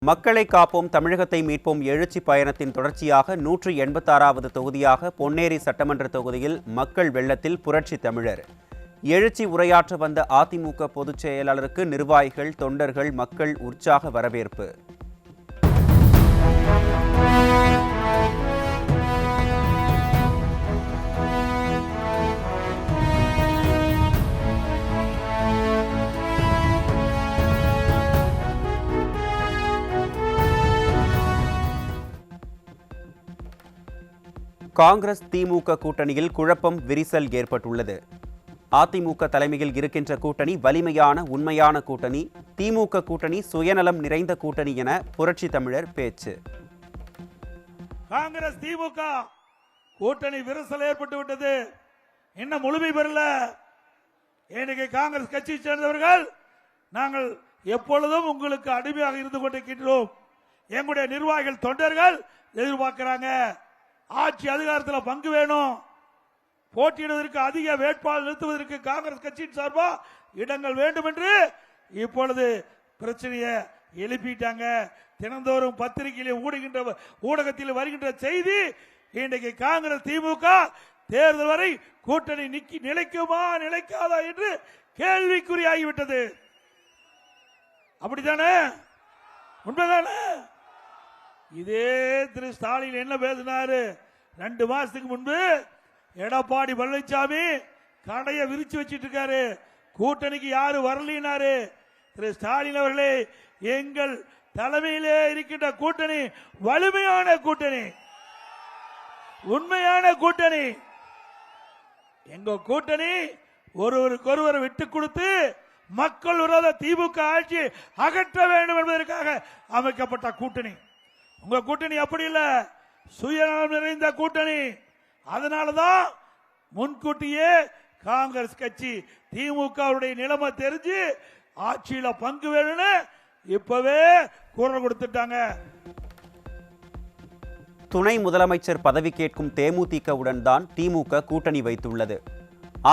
மக்களை காப்போம் தமிழகத்தை மீட்போம் எழுச்சி பயணத்தின் தொடர்ச்சியாக 186வது தொகுதியாக பொன்னேரி சட்டமன்ற தொகுதியில் மக்கள் வெள்ளத்தில் புரட்சி தமிழர் எழுச்சி உரையாற்ற வந்த அதிமுக பொதுச் செயலாளருக்கு நிர்வாகிகள், தொண்டர்கள், மக்கள் உற்சாக வரவேற்பு. காங்கிரஸ் திமுக கூட்டணியில் குழப்பம், விரிசல் ஏற்பட்டுள்ளது. அதிமுக தலைமையில் இருக்கின்ற கூட்டணி வலிமையான, உண்மையான கூட்டணி, திமுக கூட்டணி சுயநலம் நிறைந்த கூட்டணி என புரட்சி தமிழர் பேச்சு. காங்கிரஸ் திமுக கூட்டணி விரிசல் ஏற்பட்டு விட்டது, இன்னும் முழுமை பெறல. இன்னைக்கு காங்கிரஸ் கட்சியை சேர்ந்தவர்கள் நாங்கள் எப்பொழுதும் உங்களுக்கு அடிமையாக இருந்து கொண்டிருக்கின்றோம். எங்களுடைய நிர்வாகிகள், தொண்டர்கள் எதிர்பார்க்கிறாங்க, ஆட்சி அதிகாரத்தில் பங்கு வேணும், போட்டியிடுவதற்கு அதிக வேட்பாளர் நிறுத்துவதற்கு காங்கிரஸ் கட்சியின் சார்பாக இடங்கள் வேண்டும் என்று இப்பொழுது பிரச்சனையை எழுப்பிட்டாங்க. தினந்தோறும் பத்திரிகையில் ஊடகத்தில் வருகின்ற செய்தி, இன்றைக்கு காங்கிரஸ் திமுக தேர்தல் வரை கூட்டணி நிலைக்குமா நிலைக்காதா என்று கேள்விக்குறியாகிவிட்டது. அப்படித்தானே? உண்மைதானே? இதே திரு ஸ்டாலின் என்ன பேசினாரு 2 மாசத்துக்கு முன்பு? எடப்பாடி பழனிசாமி கடையை விரிச்சு வச்சிட்டு இருக்காரு, கூட்டணிக்கு யாரு வரலினாரு. திரு ஸ்டாலின் அவர்களே, எங்கள் தலைமையிலே இருக்கின்ற கூட்டணி வலிமையான கூட்டணி, உண்மையான கூட்டணி. எங்க கூட்டணி ஒருவருக்கொருவர் விட்டு கொடுத்து மக்கள் விரோத திமுக ஆட்சி அகற்ற வேண்டும் என்பதற்காக அமைக்கப்பட்ட கூட்டணி. உங்க கூட்டணி அப்படி இல்ல, சுயநலம் நிறைந்த கூட்டணி. அதனாலதான் முன்கூட்டியே காங்கிரஸ் கட்சி திமுகவுடைய நிலைமை தெரிஞ்சு ஆட்சியில பங்கு வேணும்னு இப்பவே குரல் கொடுத்துட்டாங்க. துணை முதலமைச்சர் பதவி கேட்கும் தேமுதிகவுடன் தான் திமுக கூட்டணி வைத்துள்ளது.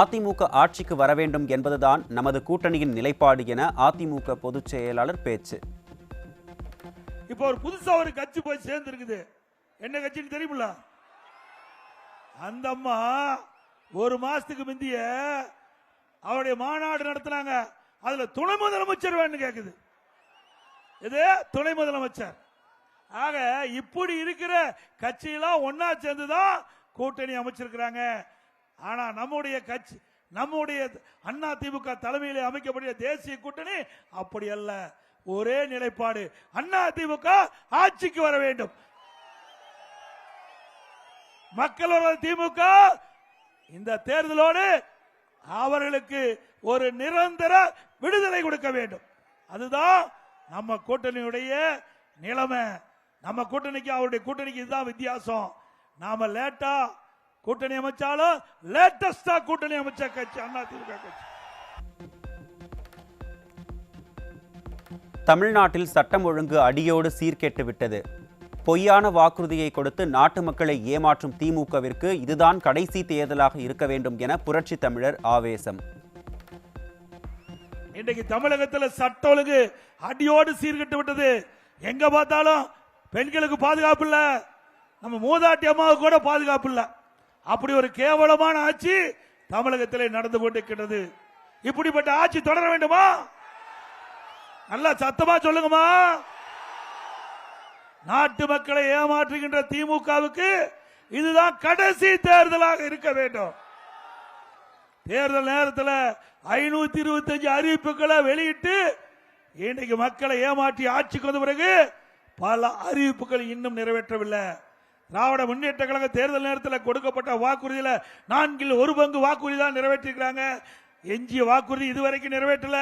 அதிமுக ஆட்சிக்கு வர வேண்டும் என்பதுதான் நமது கூட்டணியின் நிலைப்பாடு என அதிமுக பொதுச் செயலாளர் பேச்சு. இப்போ ஒரு புதுசா ஒரு கட்சி போய் சேர்ந்து இருக்குது. என்ன கட்சின்னு தெரியுமில்ல? அந்த அம்மா 1 மாசத்துக்கு முந்திய அவருடைய மாநாடு நடத்தினாங்க. அதுல துணை முதலமைச்சர் வேணும் கேக்குது. இது துணை முதலமைச்சர். ஆக இப்படி இருக்கிற கட்சியெல்லாம் ஒன்னா சேர்ந்துதான் கூட்டணி அமைச்சிருக்கிறாங்க. ஆனா நம்முடைய கட்சி, நம்முடைய அண்ணா திமுக தலைமையில் அமைக்கப்பட்ட தேசிய கூட்டணி அப்படி அல்ல. ஒரே நிலைப்பாடு, அண்ணா திமுக ஆட்சிக்கு வர வேண்டும். மக்களோட திமுக இந்த தேர்தலோடு அவர்களுக்கு ஒரு நிரந்தர விடுதலை கொடுக்க வேண்டும். அதுதான் நம்ம கூட்டணியுடைய நிலைமை. நம்ம கூட்டணிக்கு அவருடைய கூட்டணிக்கு இதுதான் வித்தியாசம். நாம லேட்டா கூட்டணி அமைச்சாலும் லேட்டஸ்டா கூட்டணி அமைச்ச கட்சி அண்ணா திமுக கட்சி. தமிழ்நாட்டில் சட்டம் ஒழுங்கு அடியோடு சீர்கெட்டு விட்டது. பொய்யான வாக்குறுதியை கொடுத்து நாட்டு மக்களை ஏமாற்றும் திமுகவிற்கு இதுதான் கடைசி தேர்தலாக இருக்க வேண்டும் என புரட்சி தமிழர் ஆவேசம். இன்றைக்கு தமிழகத்தில் சட்ட ஒழுங்கு அடியோடு சீர்கெட்டு விட்டது. எங்க பார்த்தாலும் பெண்களுக்கு பாதுகாப்பு இல்ல, நம்ம மூதாட்டி அம்மாவுக்கு கூட பாதுகாப்பு இல்ல. அப்படி ஒரு கேவலமான ஆட்சி தமிழகத்தில் நடந்து கொண்டிருக்கிறது. இப்படிப்பட்ட ஆட்சி தொடர வேண்டுமா? நல்லா சத்தமா சொல்லுங்கம்மா. நாட்டு மக்களை ஏமாற்றுகின்ற திமுகவுக்கு இதுதான் கடைசி தேர்தலாக இருக்க வேண்டும். தேர்தல் நேரத்தில் 525 அறிவிப்புகளை வெளியிட்டு இன்னைக்கு மக்களை ஏமாற்றி ஆட்சிக்கு வந்த பிறகு பல அறிவிப்புகள் இன்னும் நிறைவேற்றவில்லை. திராவிட முன்னேற்ற கழக தேர்தல் நேரத்தில் கொடுக்கப்பட்ட வாக்குறுதியில 4 1 பங்கு வாக்குறுதி தான் நிறைவேற்றிருக்கிறாங்க. எஞ்சிய வாக்குறுதி இதுவரைக்கும் நிறைவேற்றல.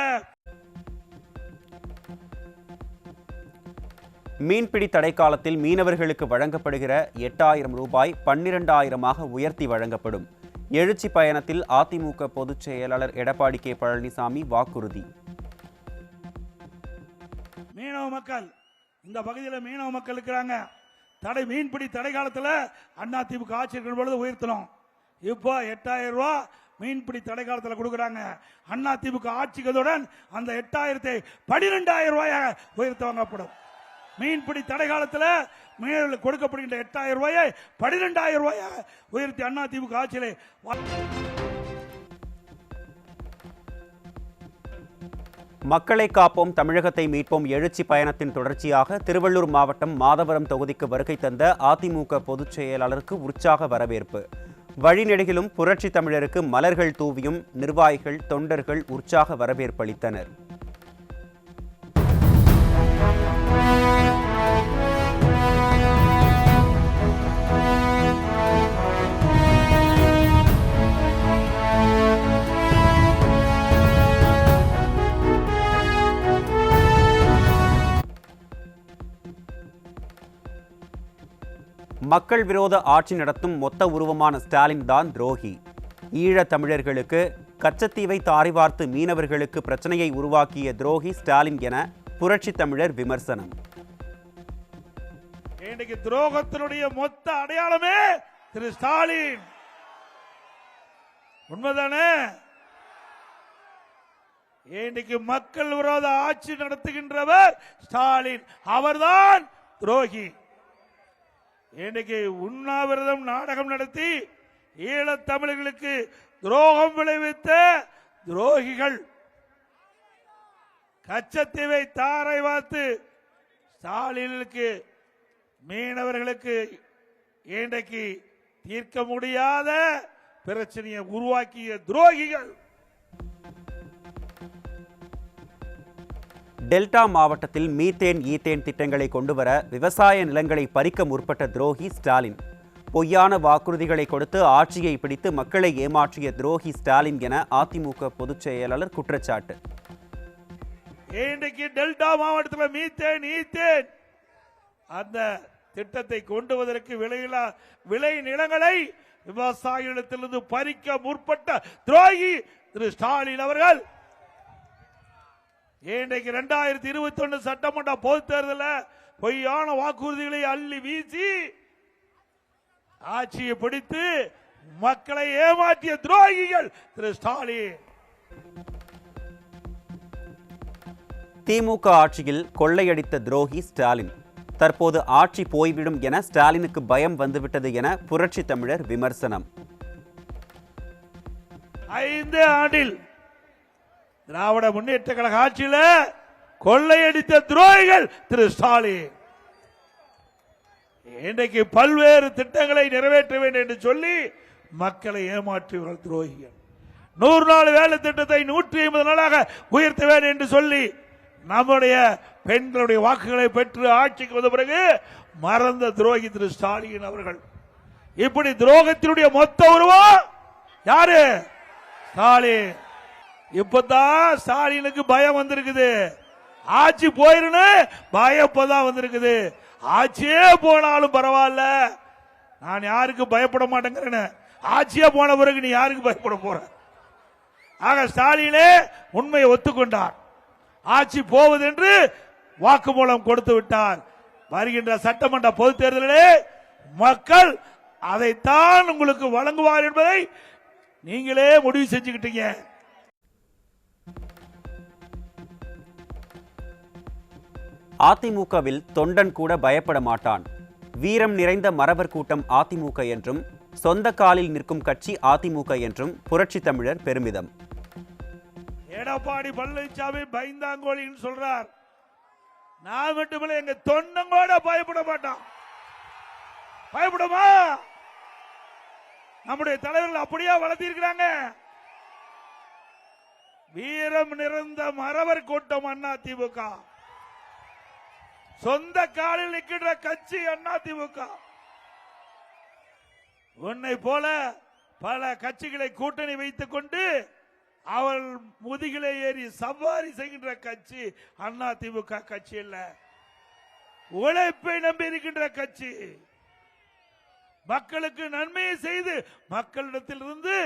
மீன்பிடி தடை காலத்தில் மீனவர்களுக்கு வழங்கப்படுகிற 8000 ரூபாய் 12,000 உயர்த்தி வழங்கப்படும். எழுச்சி பயணத்தில் அதிமுக பொதுச் செயலாளர் எடப்பாடி கே பழனிசாமி வாக்குறுதி. மீனவ மக்கள், இந்த பகுதியில் மீனவ மக்கள் இருக்கிறாங்க. மீன்பிடி தடை காலத்தில் அதிமுக ஆட்சி இருக்கிற பொழுது உயர்த்தணும். இப்போ 8000 ரூபாய் மீன்பிடி தடை காலத்தில் கொடுக்குறாங்க. அதிமுக ஆட்சிகளுடன் அந்த 8000 12,000 ரூபாயாக உயர்த்த வாங்கப்படும். மீன்பிடி தடை காலத்தில் மீனவர்களுக்கு கொடுக்கப்படுகின்ற 8,000 ரூபாயை 12,000 ரூபாயாக உயர்த்தி அதிமுக ஆட்சியிலே. மக்களை காப்போம் தமிழகத்தை மீட்போம் எழுச்சி பயணத்தின் தொடர்ச்சியாக திருவள்ளூர் மாவட்டம் மாதவரம் தொகுதிக்கு வருகை தந்த அதிமுக பொதுச் செயலாளருக்கு உற்சாக வரவேற்பு. வழிநெடுகிலும் புரட்சி தமிழருக்கு மலர்கள் தூவியும் நிர்வாகிகள் தொண்டர்கள் உற்சாக வரவேற்பளித்தனர். மக்கள் விரோத ஆட்சி நடத்தும் மொத்த உருவமான ஸ்டாலின் தான் துரோகி. ஈழத் தமிழர்களுக்கு கச்சத்தீவை தாரிவார்த்து மீனவர்களுக்கு பிரச்சனையை உருவாக்கிய துரோகி ஸ்டாலின் என புரட்சி தமிழர் விமர்சனம். இன்றைக்கு துரோகத்தினுடைய மொத்த அடையாளமே திரு ஸ்டாலின். உண்மைதானே? இன்றைக்கு மக்கள் விரோத ஆட்சி நடத்துகின்றவர் ஸ்டாலின், அவர்தான் துரோகி. இன்றைக்கு உண்ணாவிரதம் நாடகம் நடத்தி ஈழத் தமிழர்களுக்கு துரோகம் விளைவித்த துரோகிகள், கச்சத்தீவை தாரை வார்த்து ஸ்டாலினுக்கு மீனவர்களுக்கு இன்றைக்கு தீர்க்க முடியாத பிரச்சனையை உருவாக்கிய துரோகிகள். டெல்டா மாவட்டத்தில் மீத்தேன் ஈத்தேன் திட்டங்களை கொண்டுவர விவசாய நிலங்களை பறிக்க முற்பட்ட துரோகி ஸ்டாலின். பொய்யான வாக்குறுதிகளை கொடுத்து ஆட்சியை பிடித்து மக்களை ஏமாற்றிய துரோகி ஸ்டாலின் என அதிமுக பொதுச் செயலாளர் குற்றச்சாட்டு. இன்றைக்கு டெல்டா மாவட்டத்தில் மீத்தேன் ஈத்தேன் அந்த திட்டத்தை கொண்டு வருவதற்கு விளை நிலங்களை விவசாயிகளிடத்திலிருந்து பறிக்க முற்பட்ட துரோகி திரு ஸ்டாலின் அவர்கள். இன்றைக்கு 2021 சட்டமன்ற பொதுத் தேர்தலில் பொய்யான வாக்குறுதிகளை அள்ளி வீசி ஆட்சியை பிடித்து மக்களை ஏமாற்றிய துரோகிகள் திரு ஸ்டாலின். திமுக ஆட்சியில் கொள்ளையடித்த துரோகி ஸ்டாலின். தற்போது ஆட்சி போய்விடும் என ஸ்டாலினுக்கு பயம் வந்துவிட்டது என புரட்சி தமிழர் விமர்சனம். 5 ஆண்டில் திராவிட முன்னேற்ற கழக ஆட்சியில் கொள்ளையடித்த துரோகிகள் திரு ஸ்டாலின். இன்றைக்கு பல்வேறு திட்டங்களை நிறைவேற்ற வேண்டும் என்று சொல்லி மக்களை ஏமாற்றியவர்கள் துரோகிகள். 100 நாள் வேலை திட்டத்தை 150 நாளாக உயர்த்த வேண்டும் என்று சொல்லி நம்முடைய பெண்களுடைய வாக்குகளை பெற்று ஆட்சிக்கு வந்த பிறகு மறந்த துரோகி திரு ஸ்டாலின் அவர்கள். இப்படி துரோகத்தினுடைய மொத்த உருவம் யாரு? ஸ்டாலின். இப்பதான் ஸ்டாலினுக்கு பயம் வந்திருக்குது. ஆட்சி போயிருன்னு பயம் இப்பதான் வந்திருக்குது. ஆட்சியே போனாலும் பரவாயில்ல, நான் யாருக்கு பயப்பட மாட்டேங்கிறேன்னு. ஆட்சியே போன பிறகு நீ யாருக்கு பயப்பட போற? ஆக ஸ்டாலினே உண்மையை ஒத்துக்கொண்டார். ஆட்சி போவது என்று வாக்குமூலம் கொடுத்து விட்டார். வருகின்ற சட்டமன்ற பொதுத் தேர்தலிலே மக்கள் அதைத்தான் உங்களுக்கு வழங்குவார் என்பதை நீங்களே முடிவு செஞ்சுக்கிட்டீங்க. அதிமுகவில் தொண்டன் கூட பயப்பட மாட்டான். வீரம் நிறைந்த மறவர் கூட்டம் அதிமுக என்றும் சொந்த காலில் நிற்கும் கட்சி அதிமுக என்றும் புரட்சி தமிழர் பெருமிதம். எடப்பாடி பழனிசாமி பயந்தாங்கோலின்னு சொல்றார். நான் மட்டுமல்ல, எங்க தொண்டன் கூட பயப்பட மாட்டான். பயப்படுமா? நம்முடைய தலைவர்கள் அப்படியே வளர்த்திருக்கிறாங்க. வீரம் நிறைந்த மறவர் கூட்டம் அதிமுக. சொந்த காலில் நிற்கின்ற கட்சி அதிமுக. உன்னை போல பல கட்சிகளை கூட்டணி வைத்துக் கொண்டு அவள் முதுகிலே ஏறி சவாரி செய்கின்ற கட்சி அதிமுக கட்சி இல்ல. உழைப்பை நம்பி இருக்கின்ற கட்சி. மக்களுக்கு நன்மையை செய்து மக்களிடத்திலிருந்து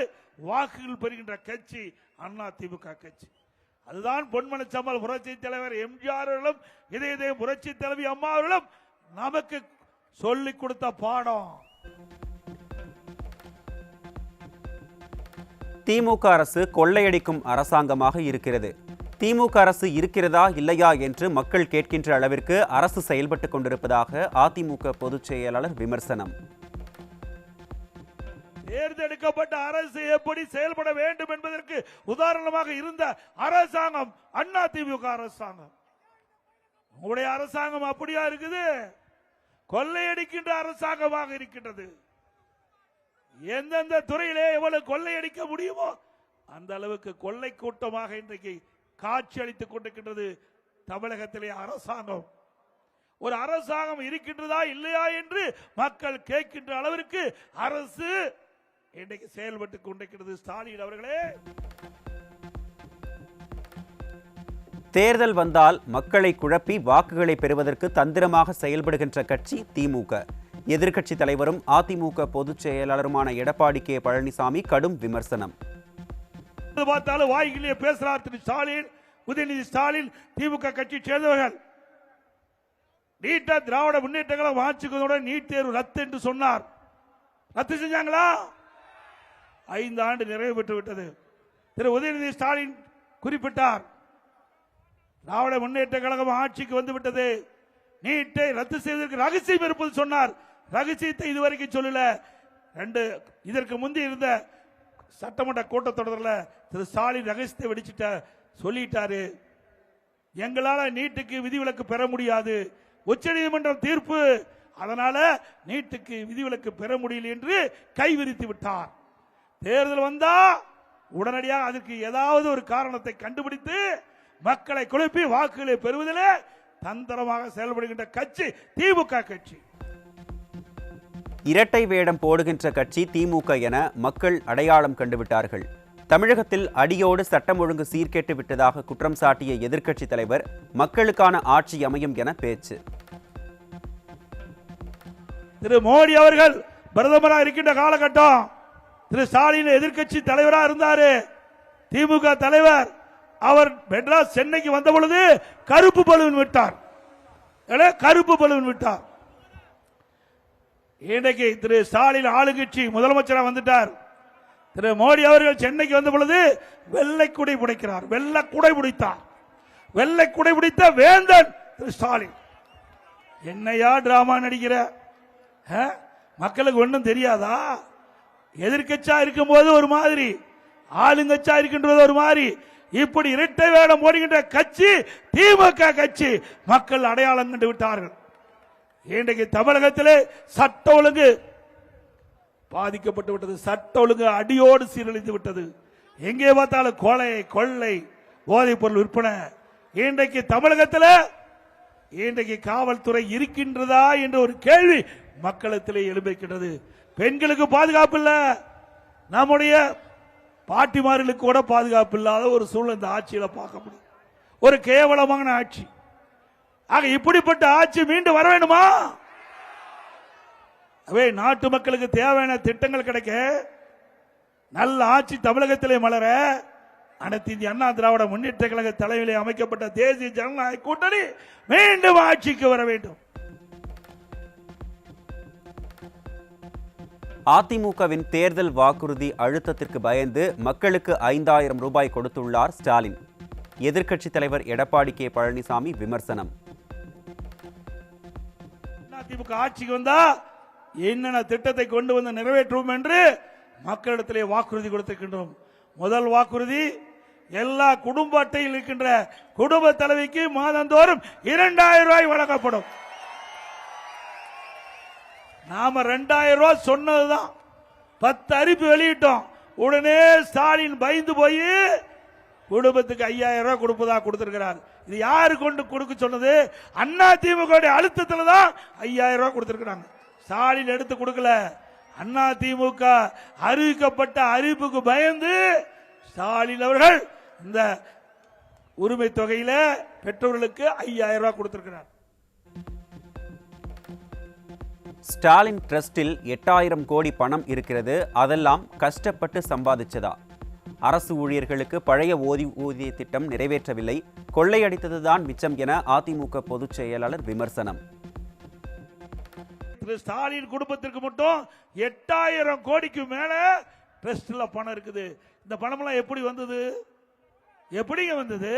வாக்குகள் பெறுகின்ற கட்சி அதிமுக கட்சி. அதுதான் பொன்மனச்சம்மல் புரட்சி தலைவர் எம்ஜிஆர் அவர்களும் இதே புரட்சி தலைவி அம்மா அவர்களும் நமக்கு சொல்லிக் கொடுத்த பாடம். திமுக அரசு கொள்ளையடிக்கும் அரசாங்கமாக இருக்கிறது. திமுக அரசு இருக்கிறதா இல்லையா என்று மக்கள் கேட்கின்ற அளவிற்கு அரசு செயல்பட்டுக் கொண்டிருப்பதாக அதிமுக பொதுச் செயலாளர் விமர்சனம். தேர்ந்தெடுக்கப்பட்ட அரசு எப்படி செயல்பட வேண்டும் என்பதற்கு உதாரணமாக இருந்த அரசாங்கம் அதிமுக அரசாங்கம். உங்களுடைய அரசாங்கம் அப்படியா இருக்குது? கொள்ளையடிக்கின்ற அரசாங்கமாக இருக்கின்றது. எந்தெந்த துறையிலே எவ்வளவு கொள்ளையடிக்க முடியுமோ அந்த அளவுக்கு கொள்ளை கூட்டமாக இன்றைக்கு காட்சி அளித்துக் கொண்டிருக்கின்றது தமிழகத்திலே அரசாங்கம். ஒரு அரசாங்கம் இருக்கின்றதா இல்லையா என்று மக்கள் கேட்கின்ற அளவிற்கு அரசு இன்றைக்கு செயல்பட்டுக் கொண்டிருக்கிறது. ஸ்டாலின் அவர்களே, தேர்தல் வந்தால் மக்களை குழப்பி வாக்குகளை பெறுவதற்கு தந்திரமாக செயல்படுகின்ற கட்சி திமுக. எதிர்க்கட்சி தலைவரும் அதிமுக பொதுச் செயலாளருமான எடப்பாடி கே பழனிசாமி கடும் விமர்சனம். பார்த்தாலும் வாய்களிலே பேசுகிறார் திரு ஸ்டாலின், உதயநிதி ஸ்டாலின், திமுக கட்சி சேர்ந்தவர்கள். நீட்டா திராவிட முன்னேற்ற கழகம் ஆட்சிக்கு நீட் தேர்வு ரத்து என்று சொன்னார். ரத்து செஞ்சாங்களா? 5 ஆண்டு நிறைவு பெற்று விட்டது. திரு உதயநிதி ஸ்டாலின் குறிப்பிட்டார், திராவிட முன்னேற்ற கழகம் ஆட்சிக்கு வந்து விட்டது, நீட்டை ரத்து செய்வதற்கு ரகசியம் இருப்பது சொன்னார். ரகசியத்தை இதுவரைக்கும் சொல்லல. இதற்கு முந்தி இருந்த சட்டமன்ற கூட்டத்தொடரில் திரு ஸ்டாலின் ரகசியத்தை வெடிச்சிட்ட சொல்லிட்டாரு. எங்களால நீட்டுக்கு விதிவிலக்கு பெற முடியாது, உச்சநீதிமன்றம் தீர்ப்பு, அதனால நீட்டுக்கு விதிவிலக்கு பெற முடியல என்று கைவிரித்து விட்டார். தேர்தல் வந்தா உடனடியாக அதற்கு ஏதாவது ஒரு காரணத்தை கண்டுபிடித்து மக்களை குழப்பி வாக்குகளை பெறுவதிலே தந்திரமாக செயல்படுகின்ற கட்சி திமுக கட்சி. இரட்டை வேடம் போடுகின்ற கட்சி திமுக என மக்கள் அடையாளம் கண்டுவிட்டார்கள். தமிழகத்தில் அடியோடு சட்டம் ஒழுங்கு சீர்கேட்டு விட்டதாக குற்றம் சாட்டிய எதிர்க்கட்சி தலைவர் மக்களுக்கான ஆட்சி அமையும் என பேச்சு. திரு மோடி அவர்கள் பிரதமராக இருக்கின்ற காலகட்டம் திரு ஸ்டாலின் எதிர்க்கட்சி தலைவராக இருந்தாரு. திமுக தலைவர் அவர் மெட்ராஸ் சென்னைக்கு வந்த பொழுது கருப்பு பலூன் விட்டார். கருப்பு பலூன் விட்டார். இன்றைக்கு திரு ஸ்டாலின் ஆளுங்கட்சி முதலமைச்சராக வந்துட்டார். திரு மோடி அவர்கள் சென்னைக்கு வந்த பொழுது வெள்ளை குடை பிடிக்கிறார். வெள்ளை குடை பிடித்தார். வெள்ளை குடை பிடித்த வேந்தன் திரு ஸ்டாலின். என்னையா டிராமா நடிக்கிற? மக்களுக்கு ஒன்றும் தெரியாதா? எதிர்க்கட்சியா இருக்கும் போது ஒரு மாதிரி, ஆளுங்கட்சியா இருக்கின்றது ஒரு மாதிரி. இப்படி இரட்டை வேடம் போடுகின்ற கட்சி திமுக கட்சி. மக்கள் அடையாளம் கண்டு விட்டார்கள். இன்றைக்கு தமிழகத்திலே சட்ட ஒழுங்கு பாதிக்கப்பட்டு விட்டது. சட்ட ஒழுங்கு அடியோடு சீரழிந்து விட்டது. எங்கே பார்த்தாலும் கொலை, கொள்ளை, போதைப் பொருள் விற்பனை. இன்றைக்கு தமிழகத்தில் இன்றைக்கு காவல்துறை இருக்கின்றதா என்ற ஒரு கேள்வி மக்களிடத்திலே எழும்பிருக்கின்றது. பெண்களுக்கு பாதுகாப்பு இல்ல, நம்முடைய பாட்டிமார்களுக்கு கூட பாதுகாப்பு இல்லாத ஒரு சூழ்நிலை இந்த ஆட்சியில பார்க்க முடியும். ஒரு கேவலமான ஆட்சி. ஆக இப்படிப்பட்ட ஆட்சி மீண்டும் வர வேண்டுமா? நாட்டு மக்களுக்கு தேவையான திட்டங்கள் கிடைக்க, நல்ல ஆட்சி தமிழகத்திலே மலர அனைத்து இந்திய அண்ணா திராவிட முன்னேற்ற கழக தலைமையிலே அமைக்கப்பட்ட தேசிய ஜனநாயக கூட்டணி மீண்டும் ஆட்சிக்கு வர வேண்டும். அதிமுகவின் தேர்தல் வாக்குறுதி அழுத்தத்திற்கு பயந்து மக்களுக்கு 5000 ரூபாய் கொடுத்துள்ளார் ஸ்டாலின். எதிர்க்கட்சி தலைவர் எடப்பாடி கே பழனிசாமி விமர்சனம். அதிமுக ஆட்சிக்கு வந்தா என்னென்ன திட்டத்தை கொண்டு வந்து நிறைவேற்றுவோம் என்று மக்களிடத்திலே வாக்குறுதி கொடுத்திருக்கின்றோம். முதல் வாக்குறுதி, எல்லா குடும்ப அட்டையில் இருக்கின்ற குடும்ப தலைவிக்கு மாதந்தோறும் 2000 ரூபாய் வழங்கப்படும். நாம 2000 ரூபாய் சொன்னதுதான், 10 அறிவிப்பு வெளியிட்டோம். உடனே ஸ்டாலின் பயந்து போய் குடும்பத்துக்கு 5000 ரூபாய் கொடுப்பதா கொடுத்திருக்கிறார். இது யாரு கொண்டு கொடுக்க சொன்னது? அண்ணா திமுக அழுத்தத்துல தான் 5000 ரூபாய் கொடுத்திருக்கிறாங்க. ஸ்டாலின் எடுத்து கொடுக்கல. அண்ணா திமுக அறிவிக்கப்பட்ட அறிவிப்புக்கு பயந்து ஸ்டாலின் அவர்கள் இந்த உரிமை தொகையில பெற்றோர்களுக்கு 5000 ரூபாய் கொடுத்திருக்கிறார். ஸ்டாலின் டிரஸ்டில் 8000 கோடி பணம் இருக்கிறது. அதெல்லாம் கஷ்டப்பட்டு சம்பாதிச்சதா? அரசு ஊழியர்களுக்கு பழைய ஓய்வூதிய திட்டம் நிறைவேற்றவில்லை, கொள்ளையடித்ததுதான் மிச்சம் என அதிமுக பொதுச் செயலாளர் விமர்சனம். ஸ்டாலின் குடும்பத்திற்கு மட்டும் 8000 கோடிக்கு மேல டிரஸ்ட்ல பணம் இருக்குது. இந்த பணம் எல்லாம் எப்படி வந்தது? எப்படிங்க வந்தது?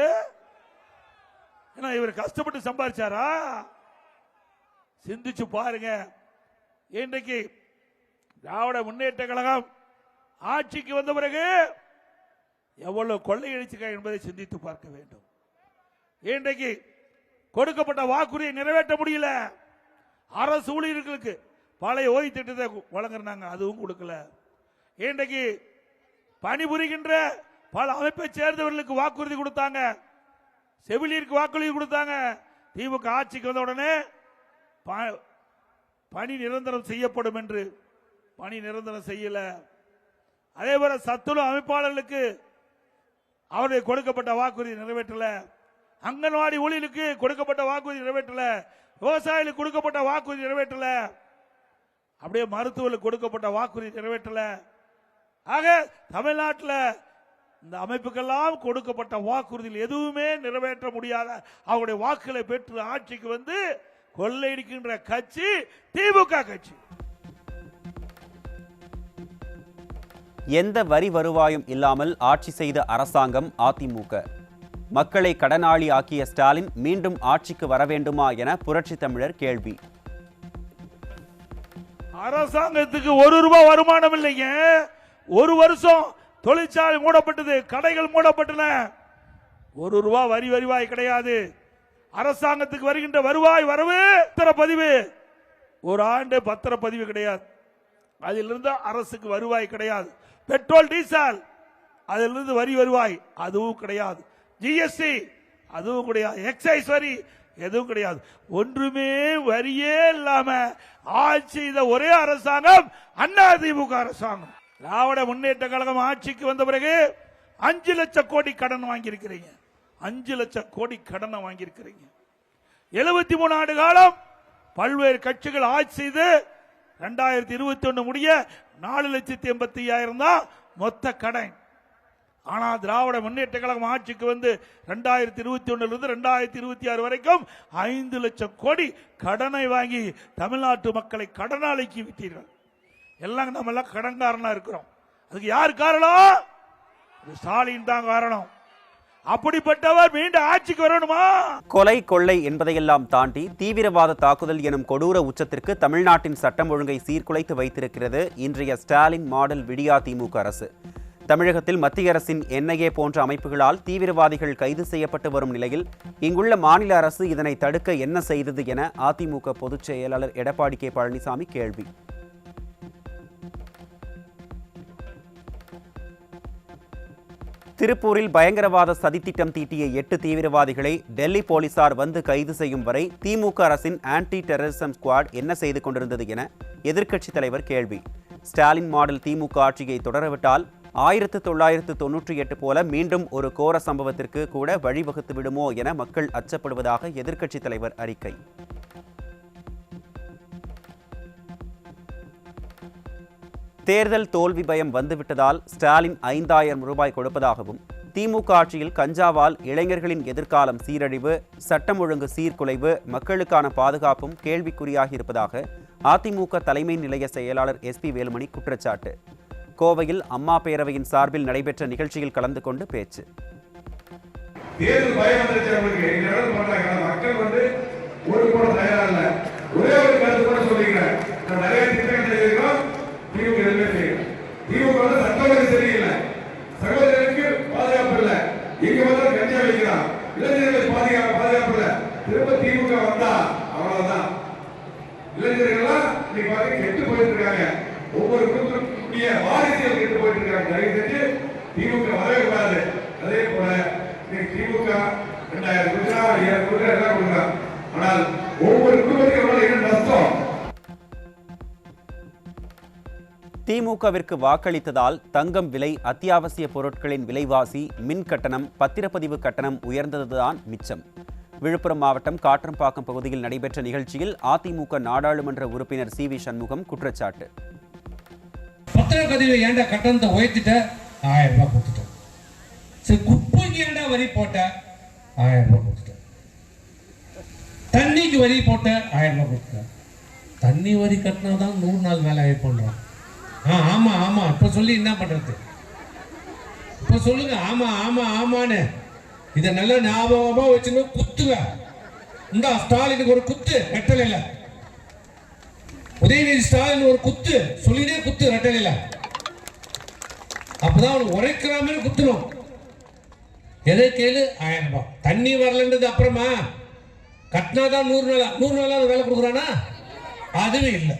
ஏன்னா இவர் கஷ்டப்பட்டு சம்பாதிச்சாரா? சிந்திச்சு பாருங்க. இன்றைக்கு திராவிட முன்னேற்ற கழகம் ஆட்சிக்கு வந்த பிறகு எவ்வளவு கொள்ளையடிச்சிருக்க என்பதை சிந்தித்து பார்க்க வேண்டும். இன்றைக்கு கொடுக்கப்பட்ட வாக்குறுதியை நிறைவேற்ற முடியல. அரசு ஊழியர்களுக்கு பழைய ஓய்வு திட்டத்தை வழங்குறாங்க, அதுவும் கொடுக்கல. இன்றைக்கு பணிபுரிகின்ற பல அமைப்பை சேர்ந்தவர்களுக்கு வாக்குறுதி கொடுத்தாங்க, செவிலியருக்கு வாக்குறுதி கொடுத்தாங்க. திமுக ஆட்சிக்கு வந்த உடனே பணி நிரந்தரம் செய்யப்படும் என்று பணி நிரந்தரம் செய்யல. அதே போல சத்துணவு அமைப்பாளர்களுக்கு அவருக்கு கொடுக்கப்பட்ட வாக்குறுதி நிறைவேற்றல. அங்கன்வாடி ஊழியர்களுக்கு கொடுக்கப்பட்ட வாக்குறுதி நிறைவேற்றல. விவசாயிகளுக்கு கொடுக்கப்பட்ட வாக்குறுதி நிறைவேற்றல. அப்படியே மருத்துவர்களுக்கு கொடுக்கப்பட்ட வாக்குறுதி நிறைவேற்றல. ஆக தமிழ்நாட்டில் இந்த அமைப்புக்கெல்லாம் கொடுக்கப்பட்ட வாக்குறுதியில் எதுவுமே நிறைவேற்ற முடியாத அவருடைய வாக்குகளை பெற்று ஆட்சிக்கு வந்து கொள்ளையடிக்கின்ற கட்சி திமுக கட்சி. எந்த வரி வருவாயும் இல்லாமல் ஆட்சி செய்த அரசாங்கம் அதிமுக. மக்களை கடனாளி ஆக்கிய ஸ்டாலின் மீண்டும் ஆட்சிக்கு வர வேண்டுமா என புரட்சி தமிழர் கேள்வி. அரசாங்கத்துக்கு ₹1 வருமானம் இல்லைங்க. ஒரு வருஷம் தொழிற்சாலை மூடப்பட்டது, கடைகள் மூடப்பட்டன. ₹1 வரி வருவாய் கிடையாது. அரசாங்கத்துக்கு வருகின்ற வருவாய் வரவு பத்திரப்பதிவு, ஒரு ஆண்டு பத்திரப்பதிவு கிடையாது. அதிலிருந்து அரசுக்கு வருவாய் கிடையாது. பெட்ரோல் டீசல் அதிலிருந்து வரி வருவாய் அதுவும் கிடையாது. ஜிஎஸ்டி அதுவும் கிடையாது. எக்ஸைஸ் வரி எதுவும் கிடையாது. ஒன்றுமே வரியே இல்லாம ஆட்சி செய்த ஒரே அரசாங்கம் அதிமுக அரசாங்கம். திராவிட முன்னேற்ற கழகம் ஆட்சிக்கு வந்த பிறகு 5 லட்சம் கோடி கடன் வாங்கியிருக்கிறீங்க. 5 லட்சம் கோடி கடனை வாங்கியிருக்கிறீங்க. 73 ஆண்டு காலம் பல்வேறு கட்சிகள் ஆட்சி செய்து 2021 முடிய 4,85,000 தான் மொத்த கடன். ஆனா திராவிட முன்னேற்ற கழகம் ஆட்சிக்கு வந்து 2021 2026 வரைக்கும் 5 லட்சம் கோடி கடனை வாங்கி தமிழ்நாட்டு மக்களை கடனாளிக்கு விட்டீர்கள். எல்லாம் நம்ம எல்லாம் கடன்காரனா இருக்கிறோம். அதுக்கு யார் காரணம்? ஸ்டாலின் தான் காரணம். அப்படிப்பட்டவர் மீண்டும் ஆட்சிக்கு வரணுமா? கொலை கொள்ளை என்பதையெல்லாம் தாண்டி தீவிரவாத தாக்குதல் எனும் கொடூர உச்சத்திற்கு தமிழ்நாட்டின் சட்டம் ஒழுங்கை சீர்குலைத்து வைத்திருக்கிறது இன்றைய ஸ்டாலின் மாடல் விடியா திமுக அரசு. தமிழகத்தில் மத்திய அரசின் என்ஐஏ போன்ற அமைப்புகளால் தீவிரவாதிகள் கைது செய்யப்பட்டு வரும் நிலையில் இங்குள்ள மாநில அரசு இதனை தடுக்க என்ன செய்தது என அதிமுக பொதுச் செயலாளர் எடப்பாடி கே பழனிசாமி கேள்வி. திருப்பூரில் பயங்கரவாத சதித்திட்டம் தீட்டிய 8 தீவிரவாதிகளை டெல்லி போலீசார் வந்து கைது செய்யும் வரை திமுக அரசின் ஆன்டி டெரரிசம் ஸ்குவாட் என்ன செய்து கொண்டிருந்தது என எதிர்க்கட்சித் தலைவர் கேள்வி. ஸ்டாலின் மாடல் திமுக ஆட்சியை தொடரவிட்டால் 1998 போல மீண்டும் ஒரு கோர சம்பவத்திற்கு கூட வழிவகுத்து விடுமோ என மக்கள் அச்சப்படுவதாக எதிர்க்கட்சித் தலைவர் அறிக்கை. தேர்தல் தோல்வி பயம் வந்துவிட்டதால் ஸ்டாலின் 5,000 ரூபாய் கொடுப்பதாகவும், திமுக ஆட்சியில் கஞ்சாவால் இளைஞர்களின் எதிர்காலம் சீரழிவு, சட்டம் ஒழுங்கு சீர்குலைவு, மக்களுக்கான பாதுகாப்பும் கேள்விக்குறியாகியிருப்பதாக அதிமுக தலைமை நிலைய செயலாளர் SP வேலுமணி குற்றச்சாட்டு. கோவையில் அம்மா பேரவையின் சார்பில் நடைபெற்ற நிகழ்ச்சியில் கலந்து கொண்டு பேச்சு. தேர்தல் பயம் மக்கள் வந்து ஒரு கூட தயாரா இல்ல. ஒரே ஒரு கருத்து கூட சொல்லிக்கிறேன். நிறைய திட்டங்கள் செய்திருக்கோம். திமுக சட்டம் சரியில்லை, சகோதரருக்கு பாதுகாப்பு இல்லை, இங்க வந்து கஞ்சா வைக்கிறான், இளைஞர்களுக்கு பாதுகாப்பு இல்லை. திரும்ப திமுக வந்தா அவ்வளவுதான். இளைஞர்கள் இன்னைக்கு கெட்டு போயிட்டு இருக்காங்க. ஒவ்வொரு குடும்பத்துடைய வாரிசுகள் கெட்டு போயிட்டு இருக்காங்க. தயவு செஞ்சு திமுக வரவே கூடாது. அதே போல திமுக 2000 கொடுக்குறா, 5000 கொடுக்குறா, எல்லாம் கொடுக்குறா. ஆனால் ஒவ்வொரு குடும்பத்துக்கு என்ன நஷ்டம்? திமுகவிற்கு வாக்களித்ததால் தங்கம் விலை, அத்தியாவசிய பொருட்களின் விலைவாசி, மின் கட்டணம், பத்திரப்பதிவு கட்டணம் உயர்ந்ததுதான் மிச்சம். விழுப்புரம் மாவட்டம் காற்றம்பாக்கம் பகுதியில் நடைபெற்ற நிகழ்ச்சியில் அதிமுக நாடாளுமன்ற உறுப்பினர் CV சண்முகம் குற்றச்சாட்டு. பத்திரப்பதிவு ஏண்டா கட்டணத்தை உயர்த்திட்ட? 1000 ரூபாய் கொடுத்துட்டேன். சரி, குப்பைக்கு ஏண்டா வரி போட்ட? 1000 ரூபாய் கொடுத்துட்டேன். தண்ணிக்கு வரி போட்ட? 1000 ரூபாய் கொடுத்துட்டேன். தண்ணி வரி கட்டினாதான் 100 நாள் வேலை போடுறான். ஆமா ஆமா, இப்ப சொல்லி என்ன பண்றது? இப்ப சொல்லுங்க. ஆமா ஆமா ஆமான்னு இதை நல்லா ஞாபகமா வச்சுன்னு குத்துங்க. இந்த ஸ்டாலினுக்கு ஒரு குத்து ரெட்டலையில, உதயநிதி ஸ்டாலின் ஒரு குத்து சொல்லினே குத்து ரெட்டலையில. அப்பதான் அவனுக்கு உரைக்கிற மாதிரி குத்தணும். எதை கேளு 1000 ரூபாய். தண்ணி வரலன்றது அப்புறமா கட்டினாதான் 100 நாளாவது வேலை கொடுக்குறானா? அதுவே இல்லை.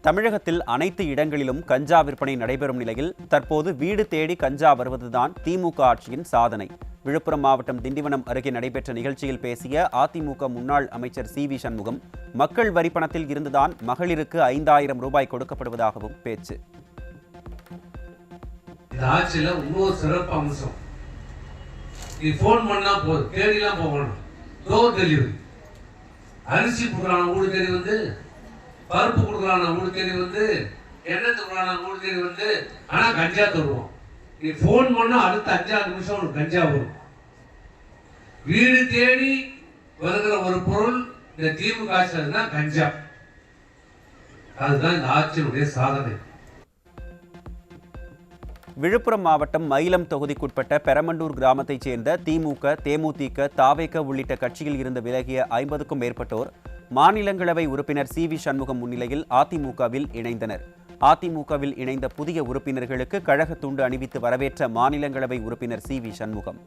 தமிழகத்தில் அனைத்து இடங்களிலும் கஞ்சா விற்பனை நடைபெறும் நிலையில் தற்போது வீடு தேடி கஞ்சா வருவதுதான் திமுக ஆட்சியின் சாதனை. விழுப்புரம் மாவட்டம் திண்டிவனம் அருகே நடைபெற்ற நிகழ்ச்சியில் பேசிய அதிமுக முன்னாள் அமைச்சர் சி.வி. சண்முகம், மக்கள் வரிப்பணத்தில் இருந்துதான் மகளிருக்கு 5000 ரூபாய் கொடுக்கப்படுவதாகவும் பேச்சு. இந்த ஆட்சியில இன்னொரு சிறப்பு அம்சம், நீ போன் பண்ணா போதும், தேடிலாம் போகணும், டோர் டெலிவரி. அரிசி கொடுக்குறான ஊடு தேடி வந்து, பருப்பு கொடுக்குறான ஊடு தேடி வந்து, எண்ணெய் கொடுக்குறான ஊடு தேடி வந்து, ஆனா கஞ்சா தருவோம். நீ போன் பண்ணா அடுத்த 5 நிமிஷம் உனக்கு கஞ்சா வரும். வீடு தேடி வருகிற ஒரு பொருள் இந்த திமுக ஆட்சியில தான் கஞ்சா. அதுதான் இந்த ஆட்சியினுடைய சாதனை. விழுப்புரம் மாவட்டம் மயிலம் தொகுதிக்குட்பட்ட பெரமண்டூர் கிராமத்தைச் சேர்ந்த திமுக, தேமுதிக, தாவேக உள்ளிட்ட கட்சியில் இருந்து விலகிய 50க்கும் மேற்பட்டோர் மாநிலங்களவை உறுப்பினர் சி.வி. சண்முகம் முன்னிலையில் அதிமுகவில் இணைந்தனர். அதிமுகவில் இணைந்த புதிய உறுப்பினர்களுக்கு கழக துண்டு அணிவித்து வரவேற்ற மாநிலங்களவை உறுப்பினர் சி.வி. சண்முகம்.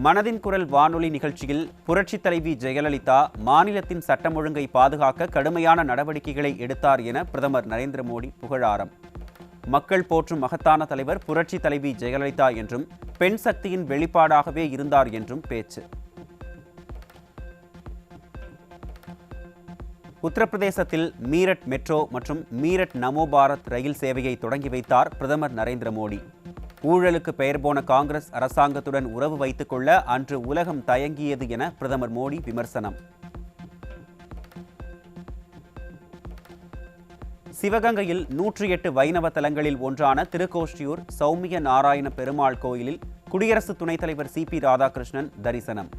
மனதின் குரல் வானொலி நிகழ்ச்சியில் புரட்சித் தலைவி ஜெயலலிதா மாநிலத்தின் சட்டம் ஒழுங்கை பாதுகாக்க கடுமையான நடவடிக்கைகளை எடுத்தார் என பிரதமர் நரேந்திர மோடி புகழாரம். மக்கள் போற்றும் மகத்தான தலைவர் புரட்சி தலைவி ஜெயலலிதா என்றும் பெண் சக்தியின் வெளிப்பாடாகவே இருந்தார் என்றும் பேச்சு. உத்தரப்பிரதேசத்தில் மீரட் மெட்ரோ மற்றும் மீரட் நமோ பாரத் ரயில் சேவையை தொடங்கி வைத்தார் பிரதமர் நரேந்திர மோடி. ஊழலுக்கு பெயர் போன காங்கிரஸ் அரசாங்கத்துடன் உறவு வைத்துக் கொள்ள அன்று உலகம் தயங்கியது என பிரதமர் மோடி விமர்சனம். சிவகங்கையில் 108 வைணவ தலங்களில் ஒன்றான திருக்கோஷ்டியூர் சௌமிய நாராயண பெருமாள் கோயிலில் குடியரசு துணைத் தலைவர் சி.பி. ராதாகிருஷ்ணன் தரிசனம்.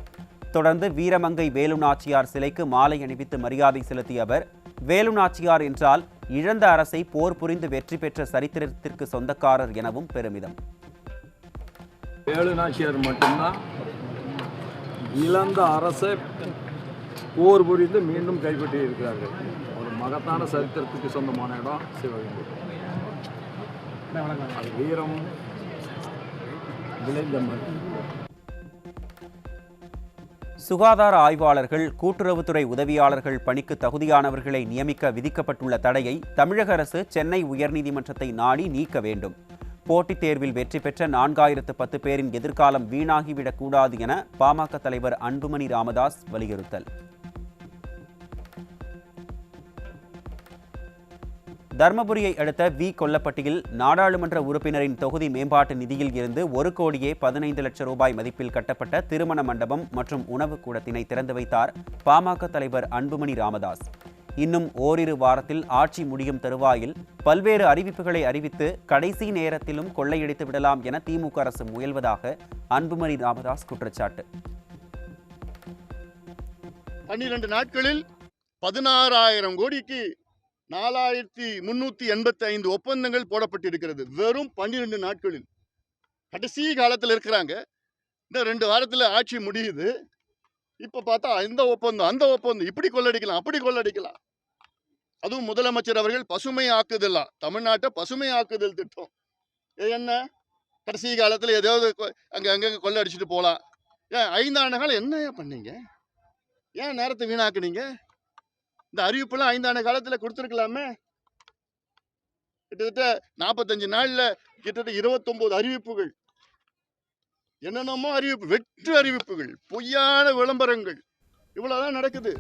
தொடர்ந்து வீரமங்கை வேலுநாச்சியார் சிலைக்கு மாலை அணிவித்து மரியாதை செலுத்திய அவர், வேலுநாச்சியார் என்றால் இழந்த அரசை போர் புரிந்து வெற்றி பெற்ற சரித்திரத்திற்கு சொந்தக்காரர் எனவும் பெருமிதம். வேலுநாச்சியார் மட்டும்தான் இழந்த அரசை போர் புரிந்து மீண்டும் கைப்பற்றி இருக்கிறார்கள். ஒரு மகத்தான சரித்திரத்துக்கு சொந்தமான இடம் சிவகங்கை. அது வீரம் விளைந்த மண். சுகாதார ஆய்வாளர்கள், கூட்டுறவுத்துறை உதவியாளர்கள் பணிக்கு தகுதியானவர்களை நியமிக்க விதிக்கப்பட்டுள்ள தடையை தமிழக அரசு சென்னை உயர்நீதிமன்றத்தை நாடி நீக்க வேண்டும். போட்டித் தேர்வில் வெற்றி பெற்ற 4010 பேரின் எதிர்காலம் வீணாகிவிடக் கூடாது என பாமக தலைவர் அன்புமணி ராமதாஸ் வலியுறுத்தல். தர்மபுரியை அடுத்த வி. கொல்லப்பட்டியில் நாடாளுமன்ற உறுப்பினரின் தொகுதி மேம்பாட்டு நிதியில் இருந்து 1,15 லட்சம் ரூபாய் மதிப்பில் கட்டப்பட்ட திருமண மண்டபம் மற்றும் உணவு கூடத்தினை திறந்து வைத்தார் பாமக தலைவர் அன்புமணி ராமதாஸ். இன்னும் ஓரிரு வாரத்தில் ஆட்சி முடியும் தருவாயில் பல்வேறு அறிவிப்புகளை அறிவித்து கடைசி நேரத்திலும் கொள்ளையடித்து விடலாம் என திமுக அரசு முயல்வதாக அன்புமணி ராமதாஸ் குற்றச்சாட்டு. 12 நாட்களில் 16,000 கோடிக்கு 4,385 ஒப்பந்தங்கள் போடப்பட்டிருக்கிறது. வெறும் 12 நாட்களில். கடைசி காலத்தில் இருக்கிறாங்க. இந்த 2 வாரத்தில் ஆட்சி முடியுது. இப்ப பார்த்தா இந்த ஒப்பந்தம் அந்த ஒப்பந்தம், இப்படி கொள்ளடிக்கலாம் அப்படி கொள்ளடிக்கலாம். அதுவும் முதலமைச்சர் அவர்கள் பசுமை ஆக்குதல், தமிழ்நாட்டை பசுமை ஆக்குதல் திட்டம். என்ன கடைசி காலத்தில் ஏதாவது அங்க கொள்ளடிச்சுட்டு போலாம். ஏன் 5 ஆண்டு காலம் என்ன பண்ணீங்க? ஏன் நேரத்தை வீணாக்குனீங்க? இந்த அறிவிப்புலாம் 5 ஆண்டு காலத்தில் கொடுத்துருக்கலாமே. கிட்டத்தட்ட 45 நாள்ல கிட்டத்தட்ட 29 அறிவிப்புகள், என்னென்னமோ அறிவிப்பு, வெற்று அறிவிப்புகள், பொய்யான விளம்பரங்கள், இவ்வளவுதான் நடக்குது.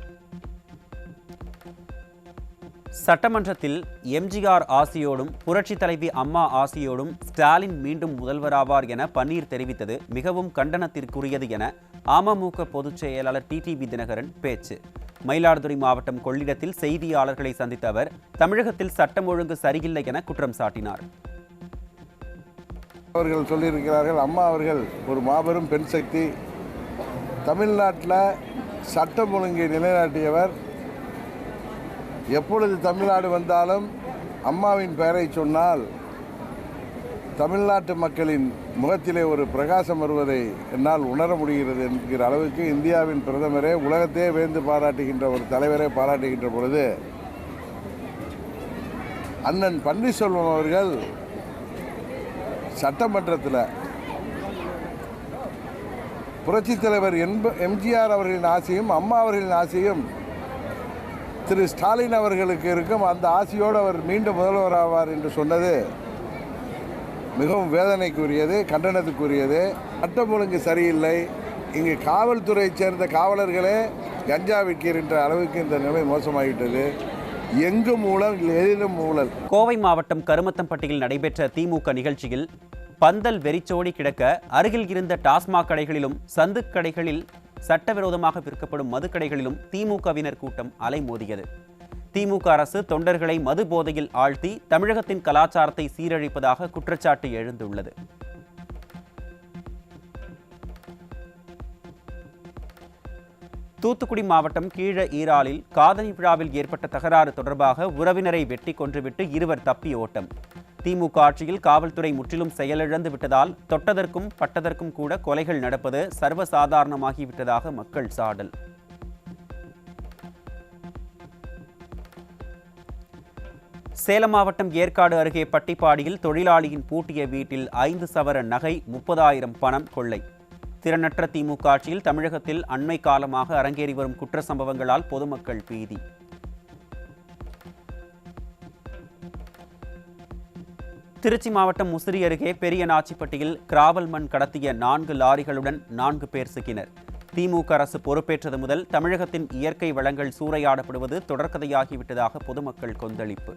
சட்டமன்றத்தில் எம்ஜிஆர் ஆசியோடும் புரட்சி தலைவி அம்மா ஆசியோடும் ஸ்டாலின் மீண்டும் முதல்வராவார் என பன்னீர் தெரிவித்தது மிகவும் கண்டனத்திற்குரியது என அமமுக பொதுச் செயலாளர் டிடிவி தினகரன் பேச்சு. மயிலாடுதுறை மாவட்டம் கொள்ளிடத்தில் செய்தியாளர்களை சந்தித்த அவர் தமிழகத்தில் சட்டம் ஒழுங்கு சரியில்லை என குற்றம் சாட்டினார். அவர்கள் சொல்லியிருக்கிறார்கள், அம்மா அவர்கள் ஒரு மாபெரும் பெண் சக்தி, தமிழ்நாட்டில் சட்டம் ஒழுங்கை நிலைநாட்டியவர். எப்பொழுது தமிழ்நாடு வந்தாலும் அம்மாவின் பெயரை சொன்னால் தமிழ்நாட்டு மக்களின் முகத்திலே ஒரு பிரகாசம் வருவதை என்னால் உணர முடிகிறது என்கிற அளவுக்கு இந்தியாவின் பிரதமரே உலகத்தையே வேந்து பாராட்டுகின்ற ஒரு தலைவரை பாராட்டுகின்ற பொழுது அண்ணன் பன்னீர்செல்வம் அவர்கள் சட்டமன்றத்தில் புரட்சித் தலைவர் எம்ஜிஆர் அவர்களின் ஆசையும் அம்மா அவர்களின் ஆசையும் திரு ஸ்டாலின் அவர்களுக்கு இருக்கும். அந்த ஆசையோடு அவர் மீண்டும் முதல்வர் ஆவார் என்று சொன்னது மிகவும் வேதனைக்குரியது, கண்டனத்துக்குரியது. சட்டம் ஒழுங்கு சரியில்லை. இங்கு காவல்துறையைச் சேர்ந்த காவலர்களே கஞ்சா விற்கின்ற அளவுக்கு இந்த நிலை மோசமாகிவிட்டது. எங்கும் ஊழல், எதிலும் ஊழல். கோவை மாவட்டம் கருமத்தம்பட்டியில் நடைபெற்ற திமுக நிகழ்ச்சியில் பந்தல் வெறிச்சோடி கிடக்க அருகில் இருந்த டாஸ்மாக் கடைகளிலும் சந்து கடைகளில் சட்டவிரோதமாக விற்கப்படும் மதுக்கடைகளிலும் திமுகவினர் கூட்டம் அலைமோதியது. திமுக அரசு தொண்டர்களை மது போதையில் ஆழ்த்தி தமிழகத்தின் கலாச்சாரத்தை சீரழிப்பதாக குற்றச்சாட்டு எழுந்துள்ளது. தூத்துக்குடி மாவட்டம் கீழ ஈராலில் காதணி விழாவில் ஏற்பட்ட தகராறு தொடர்பாக உறவினரை வெட்டி கொன்றுவிட்டு இருவர் தப்பி ஓட்டம். திமுக ஆட்சியில் காவல்துறை முற்றிலும் செயலிழந்து விட்டதால் தொட்டதற்கும் பட்டதற்கும் கூட கொலைகள் நடப்பது சர்வசாதாரணமாகிவிட்டதாக மக்கள் சாடல். சேலம் மாவட்டம் ஏற்காடு அருகே பட்டிப்பாடியில் தொழிலாளியின் பூட்டிய வீட்டில் 5 சவர நகை 30,000 பணம் கொள்ளை. திறனற்ற திமுக ஆட்சியில் தமிழகத்தில் அண்மை காலமாக அரங்கேறி வரும் குற்ற சம்பவங்களால் பொதுமக்கள் பீதி. திருச்சி மாவட்டம் முசிறி அருகே பெரியநாச்சிப்பட்டியில் கிராவல் மண் கடத்திய 4 லாரிகளுடன் 4 பேர் சிக்கினர். திமுக அரசு பொறுப்பேற்றது முதல் தமிழகத்தின் இயற்கை வளங்கள் சூறையாடப்படுவது தொடர்கதையாகிவிட்டதாக பொதுமக்கள் கொந்தளிப்பு.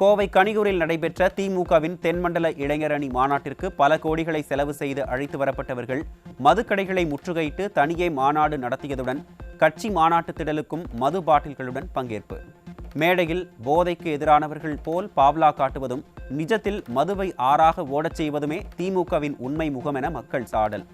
கோவை கனியூரில் நடைபெற்ற திமுகவின் தென்மண்டல இளைஞரணி மாநாட்டிற்கு பல கோடிகளை செலவு செய்து அழைத்து வரப்பட்டவர்கள் மதுக்கடைகளை முற்றுகையிட்டு தனியே மாநாடு நடத்தியதுடன் கட்சி மாநாட்டு திடலுக்கும் மது பாட்டில்களுடன் பங்கேற்பு. மேடையில் போதைக்கு எதிரானவர்கள் போல் பாவ்லா காட்டுவதும் நிஜத்தில் மதுவை ஆறாக ஓடச் செய்வதுமே திமுகவின் உண்மை முகம் என மக்கள் சாடல்.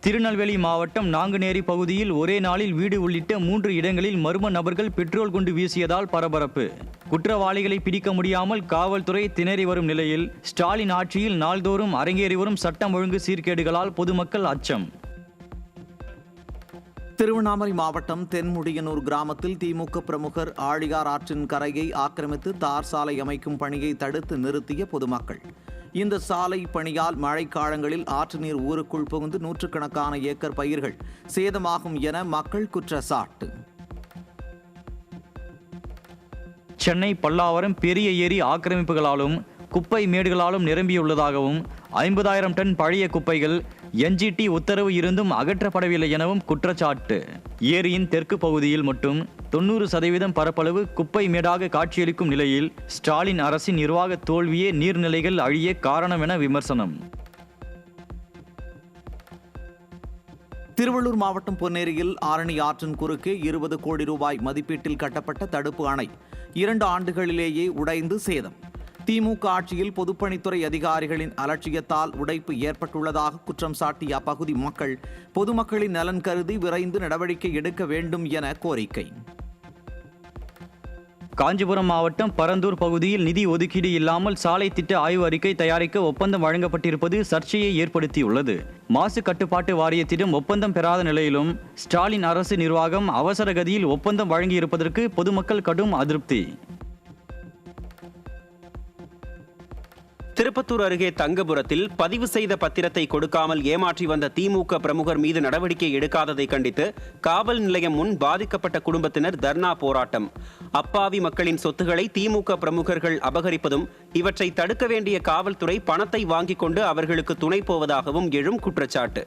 திருநெல்வேலி மாவட்டம் நாங்குநேரி பகுதியில் ஒரே நாளில் வீடு உள்ளிட்ட 3 இடங்களில் மர்ம நபர்கள் பெட்ரோல் குண்டு வீசியதால் பரபரப்பு. குற்றவாளிகளை பிடிக்க முடியாமல் காவல்துறை திணறி வரும் நிலையில் ஸ்டாலின் ஆட்சியில் நாள்தோறும் அரங்கேறி வரும் சட்டம் ஒழுங்கு சீர்கேடுகளால் பொதுமக்கள் அச்சம். திருவண்ணாமலை மாவட்டம் தென்முடியனூர் கிராமத்தில் திமுக பிரமுகர் ஆழியார் ஆற்றின் கரையை ஆக்கிரமித்து தார் சாலை அமைக்கும் பணியை தடுத்து நிறுத்திய பொதுமக்கள். இந்த சாலை பணியால் மழைக்காலங்களில் ஆற்று நீர் ஊருக்குள் புகுந்து நூற்றுக்கணக்கான ஏக்கர் பயிர்கள் சேதமாகும் என மக்கள் குற்றச்சாட்டு. சென்னை பல்லாவரம் பெரிய ஏரி ஆக்கிரமிப்புகளாலும் குப்பை மேடுகளாலும் நிரம்பியுள்ளதாகவும் 50,000 டன் பழைய குப்பைகள் NGT உத்தரவு இருந்தும் அகற்றப்படவில்லை எனவும் குற்றச்சாட்டு. ஏரியின் தெற்கு பகுதியில் மட்டும் 90% பரப்பளவு குப்பை மேடாக காட்சியளிக்கும் நிலையில் ஸ்டாலின் அரசின் நிர்வாக தோல்வியே நீர்நிலைகள் அழிய காரணம் என விமர்சனம். திருவள்ளூர் மாவட்டம் பொன்னேரியில் ஆரணி ஆற்றின் குறுக்கே 20 கோடி ரூபாய் மதிப்பீட்டில் கட்டப்பட்ட தடுப்பு அணை 2 ஆண்டுகளிலேயே உடைந்து சேதம். திமுக ஆட்சியில் பொதுப்பணித்துறை அதிகாரிகளின் அலட்சியத்தால் உடைப்பு ஏற்பட்டுள்ளதாக குற்றம் சாட்டிய அப்பகுதி மக்கள் பொதுமக்களின் நலன் கருதி விரைந்து நடவடிக்கை எடுக்க வேண்டும் என கோரிக்கை. காஞ்சிபுரம் மாவட்டம் பரந்தூர் பகுதியில் நிதி ஒதுக்கீடு இல்லாமல் சாலை திட்ட ஆய்வு அறிக்கை தயாரிக்க ஒப்பந்தம் வழங்கப்பட்டிருப்பது சர்ச்சையை ஏற்படுத்தியுள்ளது. மாசு கட்டுப்பாட்டு வாரியத்திடம் ஒப்பந்தம் பெறாத நிலையிலும் ஸ்டாலின் அரசு நிர்வாகம் அவசர கதியில் ஒப்பந்தம் வழங்கியிருப்பதற்கு பொதுமக்கள் கடும் அதிருப்தி. திருப்பத்தூர் அருகே தங்கபுரத்தில் பதிவு செய்த பத்திரத்தை கொடுக்காமல் ஏமாற்றி வந்த திமுக பிரமுகர் மீது நடவடிக்கை எடுக்காததை கண்டித்து காவல் நிலையம் முன் பாதிக்கப்பட்ட குடும்பத்தினர் தர்ணா போராட்டம். அப்பாவி மக்களின் சொத்துக்களை திமுக பிரமுகர்கள் அபகரிப்பதும் இவற்றை தடுக்க வேண்டிய காவல்துறை பணத்தை வாங்கிக் கொண்டு அவர்களுக்கு துணை போவதாகவும் எழும் குற்றச்சாட்டு.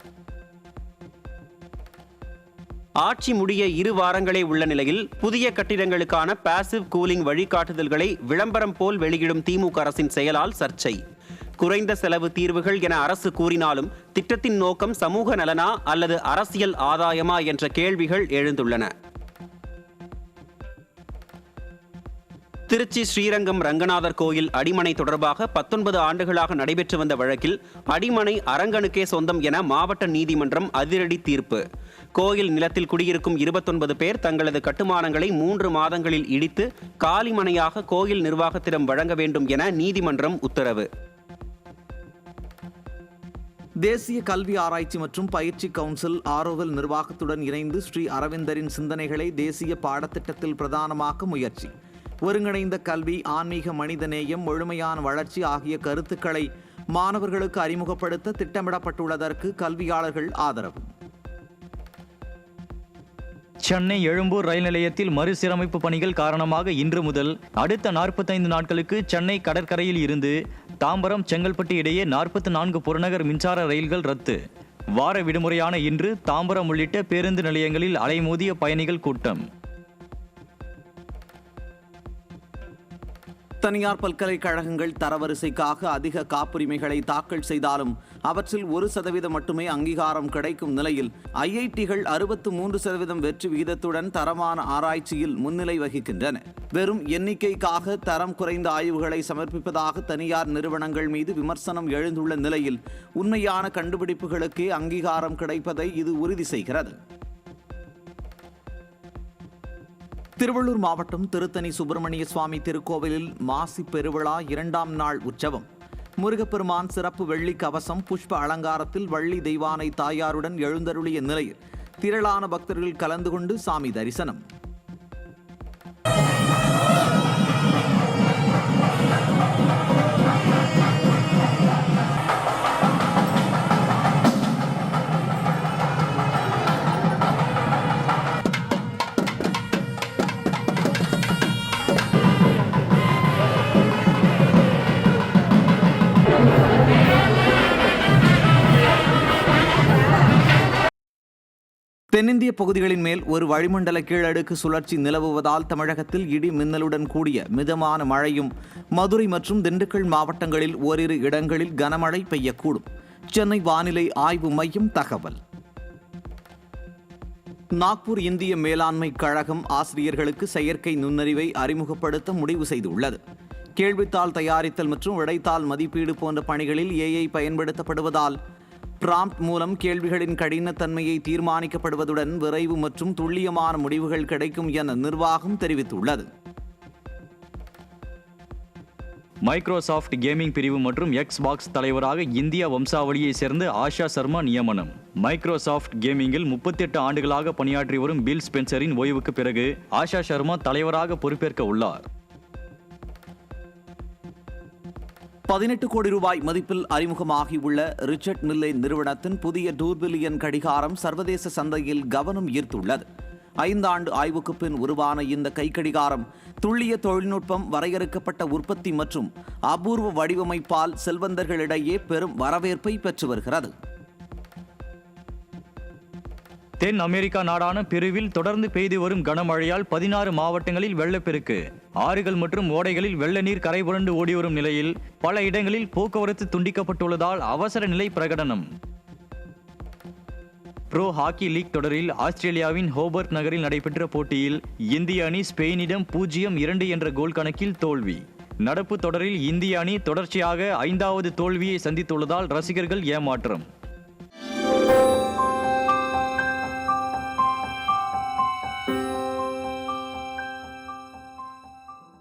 ஆட்சி முடிய 2 வாரங்களே உள்ள நிலையில் புதிய கட்டிடங்களுக்கான பாசிவ் கூலிங் வழிகாட்டுதல்களை விளம்பரம் போல் வெளியிடும் திமுக அரசின் செயலால் சர்ச்சை. குறைந்த செலவு தீர்வுகள் என அரசு கூறினாலும் திட்டத்தின் நோக்கம் சமூக நலனா அல்லது அரசியல் ஆதாயமா என்ற கேள்விகள் எழுந்துள்ளன. திருச்சி ஸ்ரீரங்கம் ரங்கநாதர் கோயில் அடிமனை தொடர்பாக 19 ஆண்டுகளாக நடைபெற்று வந்த வழக்கில் அடிமனை அரங்கனுக்கே சொந்தம் என மாவட்ட நீதிமன்றம் அதிரடி தீர்ப்பு. கோயில் நிலத்தில் குடியிருக்கும் 29 பேர் தங்களது கட்டுமானங்களை 3 மாதங்களில் இடித்து காலிமனையாக கோயில் நிர்வாகத்திடம் வழங்க வேண்டும் என நீதிமன்றம் உத்தரவு. தேசிய கல்வி ஆராய்ச்சி மற்றும் பயிற்சி கவுன்சில் ஆரோவில் நிர்வாகத்துடன் இணைந்து ஸ்ரீ அரவிந்தரின் சிந்தனைகளை தேசிய பாடத்திட்டத்தில் பிரதானமாக்க முயற்சி. ஒருங்கிணைந்த கல்வி, ஆன்மீக மனிதநேயம், முழுமையான வளர்ச்சி ஆகிய கருத்துக்களை மாணவர்களுக்கு அறிமுகப்படுத்த திட்டமிடப்பட்டுள்ளதற்கு கல்வியாளர்கள் ஆதரவு. சென்னை எழும்பூர் ரயில் நிலையத்தில் மறுசீரமைப்பு பணிகள் காரணமாக இன்று முதல் அடுத்த 45 நாட்களுக்கு சென்னை கடற்கரையில் இருந்து தாம்பரம், செங்கல்பட்டு இடையே 44 புறநகர் மின்சார ரயில்கள் ரத்து. வார விடுமுறையான இன்று தாம்பரம் உள்ளிட்ட பேருந்து நிலையங்களில் அலைமோதிய பயணிகள் கூட்டம். தனியார் பல்கலைக்கழகங்கள் தரவரிசைக்காக அதிக காப்புரிமைகளை தாக்கல் செய்தாலும் அவற்றில் 1% மட்டுமே அங்கீகாரம் கிடைக்கும் நிலையில் ஐஐடிகள் 63% வெற்றி விகிதத்துடன் தரமான ஆராய்ச்சியில் முன்னிலை வகிக்கின்றன. வெறும் எண்ணிக்கைக்காக தரம் குறைந்த ஆய்வுகளை சமர்ப்பிப்பதாக தனியார் நிறுவனங்கள் மீது விமர்சனம் எழுந்துள்ள நிலையில் உண்மையான கண்டுபிடிப்புகளுக்கே அங்கீகாரம் கிடைப்பதை இது உறுதி செய்கிறது. திருவள்ளூர் மாவட்டம் திருத்தணி சுப்பிரமணிய சுவாமி திருக்கோவிலில் மாசி பெருவிழா 2ஆம் நாள் உற்சவம். முருகப்பெருமான் சிறப்பு வெள்ளி கவசம் புஷ்ப அலங்காரத்தில் வள்ளி தெய்வானை தாயாருடன் எழுந்தருளிய நிலையில் திரளான பக்தர்கள் கலந்து கொண்டு சாமி தரிசனம். தென்னிந்திய பகுதிகளின் மேல் ஒரு வளிமண்டல கீழடுக்கு சுழற்சி நிலவுவதால் தமிழகத்தில் இடி மின்னலுடன் கூடிய மிதமான மழையும், மதுரை மற்றும் திண்டுக்கல் மாவட்டங்களில் ஓரிரு இடங்களில் கனமழை பெய்யக்கூடும். சென்னை வானிலை ஆய்வு மையம் தகவல். நாக்பூர் இந்திய மேலாண்மை கழகம் ஆசிரியர்களுக்கு செயற்கை நுண்ணறிவை அறிமுகப்படுத்த முடிவு செய்துள்ளது. கேள்வித்தாள் தயாரித்தல் மற்றும் விடைத்தாள் மதிப்பீடு போன்ற பணிகளில் ஏஐ பயன்படுத்தப்படுவதால் பிராம்ப்ட் மூலம் கேள்விகளின் கடினத்தன்மையை தீர்மானிக்கப்படுவதுடன் விரைவு மற்றும் துல்லியமான முடிவுகள் கிடைக்கும் என நிர்வாகம் தெரிவித்துள்ளது. மைக்ரோசாஃப்ட் கேமிங் பிரிவு மற்றும் எக்ஸ்பாக்ஸ் தலைவராக இந்திய வம்சாவளியை சேர்ந்த ஆஷா சர்மா நியமனம். மைக்ரோசாஃப்ட் கேமிங்கில் 38 ஆண்டுகளாக பணியாற்றி வரும் பில் ஸ்பென்சரின் ஓய்வுக்கு பிறகு ஆஷா சர்மா தலைவராக பொறுப்பேற்க உள்ளார். 18 கோடி ரூபாய் மதிப்பில் அறிமுகமாகியுள்ள ரிச்சர்ட் மில்லே நிறுவனத்தின் புதிய டூர்பில்லியன் கடிகாரம் சர்வதேச சந்தையில் கவனம் ஈர்த்துள்ளது. 5 ஆண்டு ஆய்வுக்கு பின் உருவான இந்த கைக்கடிகாரம் துல்லிய தொழில்நுட்பம், வரையறுக்கப்பட்ட உற்பத்தி மற்றும் அபூர்வ வடிவமைப்பால் செல்வந்தர்களிடையே பெரும் வரவேற்பை பெற்று வருகிறது. தென் அமெரிக்கா நாடான பெருவில் தொடர்ந்து பெய்து வரும் கனமழையால் 16 மாவட்டங்களில் வெள்ளப்பெருக்கு. ஆறுகள் மற்றும் ஓடைகளில் வெள்ள நீர் கரைபுரண்டு ஓடிவரும் நிலையில் பல இடங்களில் போக்குவரத்து துண்டிக்கப்பட்டுள்ளதால் அவசர நிலை பிரகடனம். ப்ரோ ஹாக்கி லீக் தொடரில் ஆஸ்திரேலியாவின் ஹோபர்ட் நகரில் நடைபெற்ற போட்டியில் இந்திய அணி ஸ்பெயினிடம் 0-2 என்ற கோல் கணக்கில் தோல்வி. நடப்பு தொடரில் இந்திய அணி தொடர்ச்சியாக 5வது தோல்வியை சந்தித்துள்ளதால் ரசிகர்கள் ஏமாற்றம்.